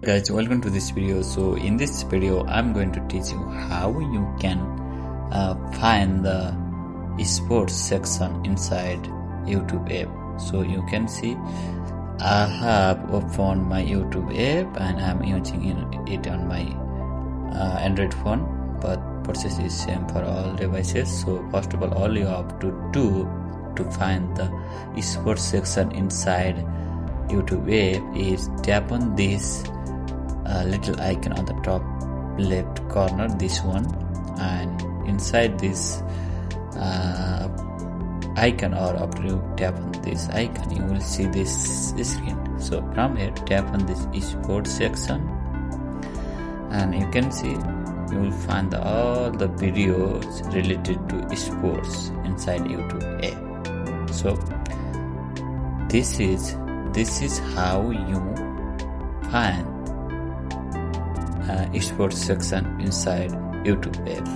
Guys, welcome to this video. So in this video I'm going to teach you how you can find the sports section inside YouTube app. So you can see I have opened my YouTube app and I'm using it on my Android phone, but process is same for all devices. So first of all you have to do to find the sports section inside YouTube app is tap on this little icon on the top left corner, this one, and inside this icon, or after you tap on this icon, you will see this screen. So from here tap on this sports section and you can see you will find all the videos related to sports inside YouTube app. So this is how you find sports section inside YouTube app.